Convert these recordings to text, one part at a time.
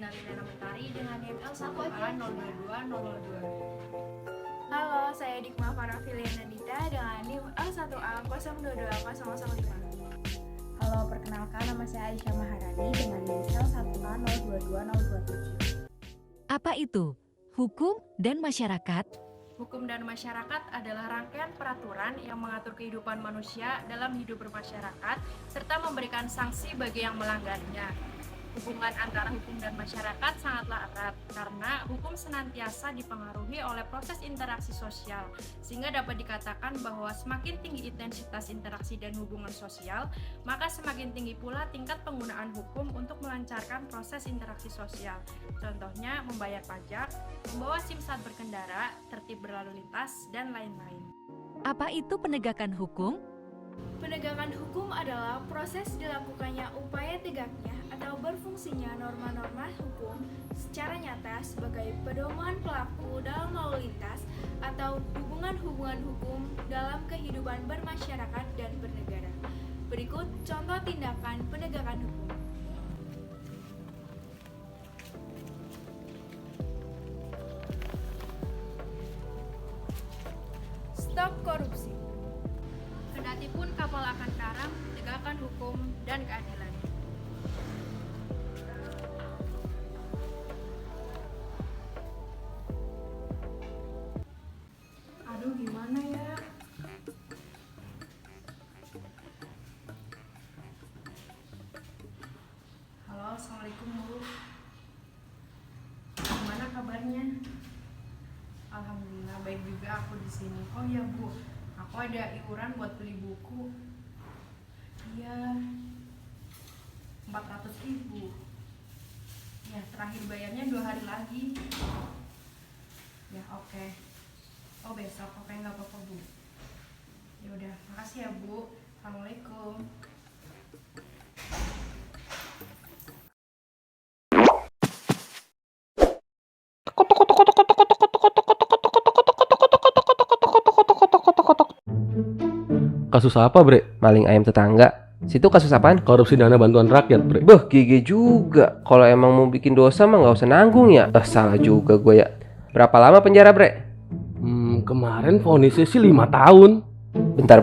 Lina Mentari dengan NIM L1A022002. Halo, saya Dikma Farafiliana Dita dengan NIM L1A022005. Halo, perkenalkan nama saya Aisyah Maharani dengan NIM L1A022027. Apa itu hukum dan masyarakat? Hukum dan masyarakat adalah rangkaian peraturan yang mengatur kehidupan manusia dalam hidup bermasyarakat serta memberikan sanksi bagi yang melanggarnya. Hubungan antara hukum dan masyarakat sangatlah erat karena hukum senantiasa dipengaruhi oleh proses interaksi sosial, sehingga dapat dikatakan bahwa semakin tinggi intensitas interaksi dan hubungan sosial, maka semakin tinggi pula tingkat penggunaan hukum untuk melancarkan proses interaksi sosial. Contohnya membayar pajak, membawa SIM saat berkendara, tertib berlalu lintas, dan lain-lain. Apa itu penegakan hukum? Penegakan hukum adalah proses dilakukannya upaya tegaknya atau berfungsinya norma-norma hukum secara nyata sebagai pedoman pelaku dalam lalu lintas atau hubungan-hubungan hukum dalam kehidupan bermasyarakat dan bernegara. Berikut contoh tindakan penegakan hukum. Stop korupsi. Kendati pun kapal akan karam, tegakkan hukum dan keadilan. Aduh, gimana ya? Halo, assalamualaikum Bu. Gimana kabarnya? Alhamdulillah baik juga aku di sini. Oh iya Bu, aku ada iuran buat beli buku. Iya, 400.000. Ya, terakhir bayarnya 2 hari lagi. Ya, oke. Oh, besok. Oke, nggak apa-apa Bu. Ya udah, makasih ya Bu. Assalamualaikum. Kasus apa, Bre? Maling ayam tetangga. Situ kasus apaan? Korupsi dana bantuan rakyat, Bre. Beh, gigi juga. Kalau emang mau bikin dosa mah nggak usah nanggung ya. Salah juga gue ya. Berapa lama penjara, Bre? Kemarin vonisnya sih 5 tahun. Bentar.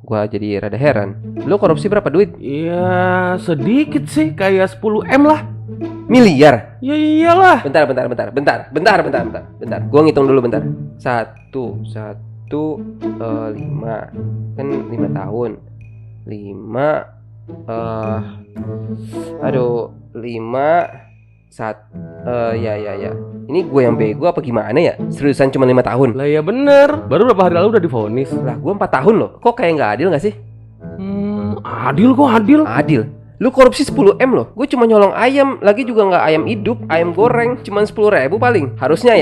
Gua jadi rada heran. Lu korupsi berapa duit? Iya, sedikit sih, kayak 10 M lah. Miliar? Ya iyalah. Bentar. Gua ngitung dulu bentar. 5 kan 5 tahun. 5 ya. Ini gue yang bego apa gimana ya? Seriusan cuma 5 tahun? Lah ya bener, baru berapa hari lalu udah divonis. Lah gue 4 tahun loh. Kok kayak nggak adil nggak sih? Adil kok, adil. Adil? Lu korupsi 10 M loh. Gue cuma nyolong ayam. Lagi juga nggak ayam hidup, ayam goreng. Cuman 10.000 paling. Harusnya.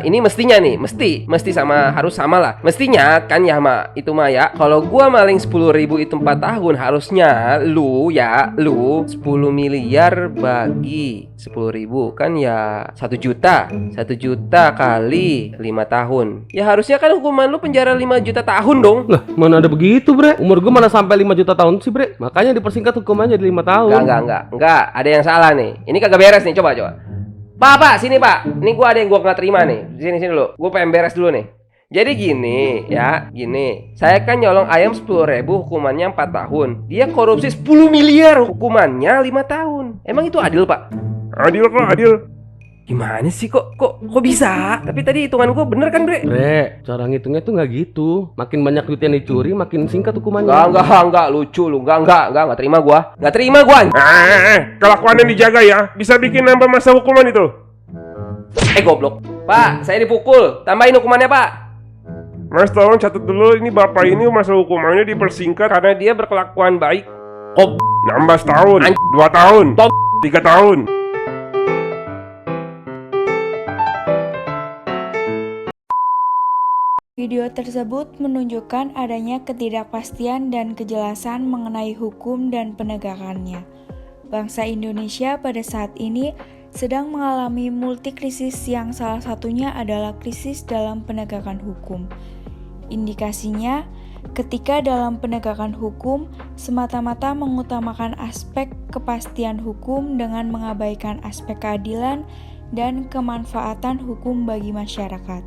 Ini mestinya nih. Mesti sama, harus sama lah. Mestinya kan ya itu mah ya. Kalau gue maling 10.000 itu 4 tahun. Harusnya lu 10 miliar bagi 10.000 kan ya 1 juta. 1 juta kali 5 tahun. Ya harusnya kan hukuman lu penjara 5 juta tahun dong. Lah, mana ada begitu, Bre? Umur gue mana sampai 5 juta tahun sih, Bre? Makanya dipersingkat hukumannya jadi 5 tahun. Enggak, ada yang salah nih. Ini kagak beres nih, coba. Pak, sini Pak. Ini gua ada yang gua nggak terima nih. Sini dulu. Gua pengen beres dulu nih. Jadi gini. Saya kan nyolong ayam 10.000, hukumannya 4 tahun. Dia korupsi 10 miliar, hukumannya 5 tahun. Emang itu adil, Pak? Adil kok, adil. Gimana sih kok bisa? Tapi tadi hitungan gua bener kan, Bre? Bre, cara ngitungnya tuh nggak gitu. Makin banyak duit yang dicuri, makin singkat hukumannya. Enggak, lucu lu. Enggak terima gua. Kelakuannya dijaga ya. Bisa bikin nambah masa hukuman itu. Goblok. Pak, saya dipukul. Tambahin hukumannya, Pak. Mas tolong catat dulu, ini bapak ini masa hukumannya dipersingkat Karena dia berkelakuan baik. nambah setahun, 2 tahun, 3 tahun. Video tersebut menunjukkan adanya ketidakpastian dan kejelasan mengenai hukum dan penegakannya. Bangsa Indonesia pada saat ini sedang mengalami multikrisis yang salah satunya adalah krisis dalam penegakan hukum. Indikasinya, ketika dalam penegakan hukum semata-mata mengutamakan aspek kepastian hukum dengan mengabaikan aspek keadilan dan kemanfaatan hukum bagi masyarakat.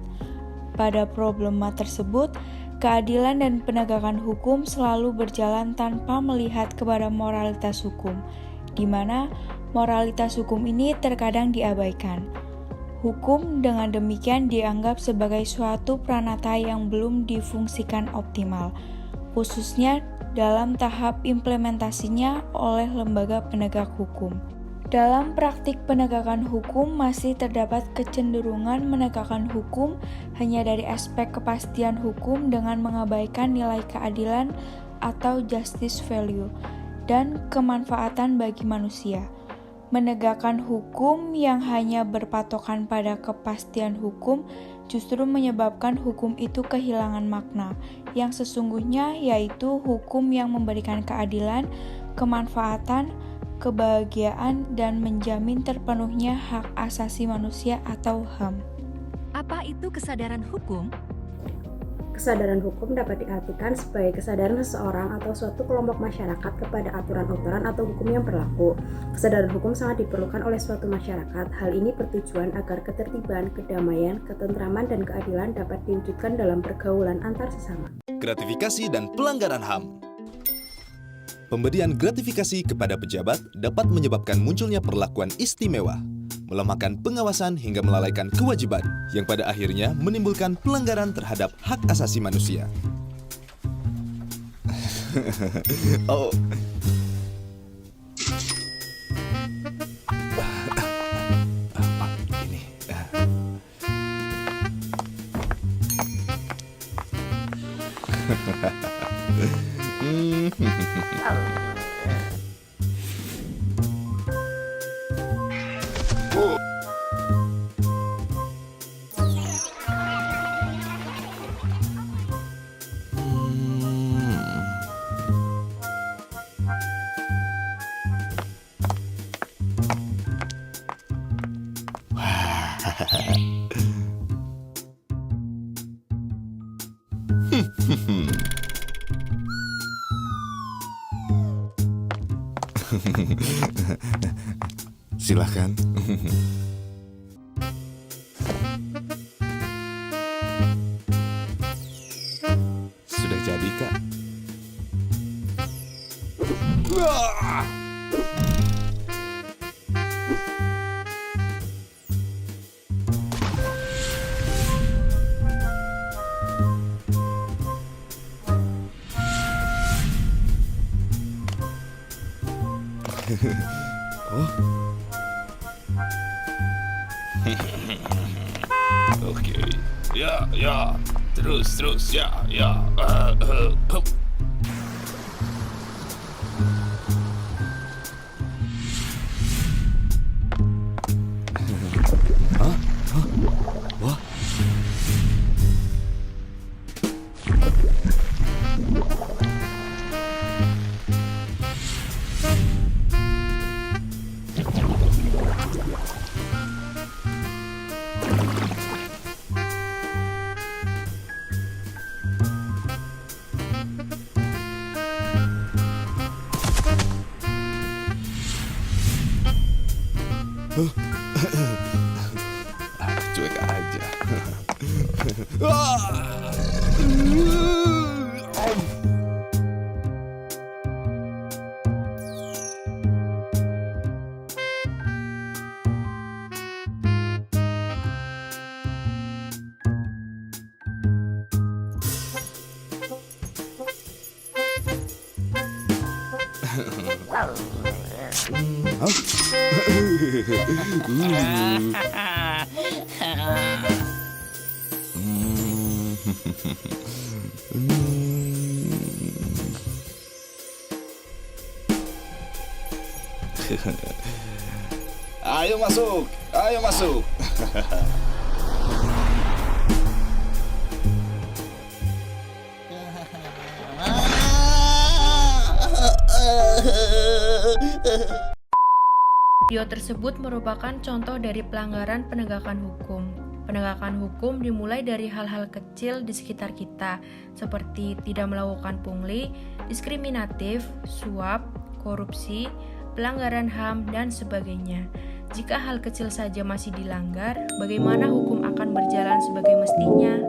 Pada problema tersebut, keadilan dan penegakan hukum selalu berjalan tanpa melihat kepada moralitas hukum, di mana moralitas hukum ini terkadang diabaikan. Hukum dengan demikian dianggap sebagai suatu pranata yang belum difungsikan optimal, khususnya dalam tahap implementasinya oleh lembaga penegak hukum. Dalam praktik penegakan hukum masih terdapat kecenderungan menegakkan hukum hanya dari aspek kepastian hukum dengan mengabaikan nilai keadilan atau justice value dan kemanfaatan bagi manusia. Menegakkan hukum yang hanya berpatokan pada kepastian hukum justru menyebabkan hukum itu kehilangan makna, yang sesungguhnya yaitu hukum yang memberikan keadilan, kemanfaatan, kebahagiaan, dan menjamin terpenuhnya hak asasi manusia atau HAM. Apa itu kesadaran hukum? Kesadaran hukum dapat diartikan sebagai kesadaran seseorang atau suatu kelompok masyarakat kepada aturan-aturan atau hukum yang berlaku. Kesadaran hukum sangat diperlukan oleh suatu masyarakat. Hal ini bertujuan agar ketertiban, kedamaian, ketentraman, dan keadilan dapat diwujudkan dalam pergaulan antar sesama. Gratifikasi dan pelanggaran HAM. Pemberian gratifikasi kepada pejabat dapat menyebabkan munculnya perlakuan istimewa, melemahkan pengawasan hingga melalaikan kewajiban, yang pada akhirnya menimbulkan pelanggaran terhadap hak asasi manusia. Oh. Ini. Silahkan. Sudah jadi, Kak. Oke, ya, terus, ya. Hup. Wah. Cuek aja. Ayo masuk. Video tersebut merupakan contoh dari pelanggaran penegakan hukum. Penegakan hukum dimulai dari hal-hal kecil di sekitar kita, seperti tidak melakukan pungli, diskriminatif, suap, korupsi, pelanggaran HAM, dan sebagainya. Jika hal kecil saja masih dilanggar, bagaimana hukum akan berjalan sebagai mestinya?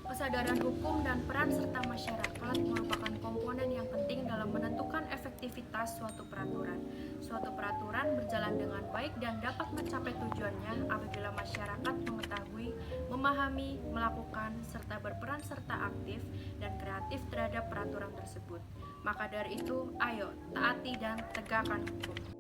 Kesadaran hukum dan peran serta masyarakat merupakan komponen yang penting dalam menentukan efektivitas suatu peraturan. Suatu peraturan berjalan dengan baik dan dapat mencapai tujuannya apabila masyarakat mengetahui, memahami, melakukan, serta berperan serta aktif dan kreatif terhadap peraturan tersebut. Maka dari itu, ayo taati dan tegakkan hukum.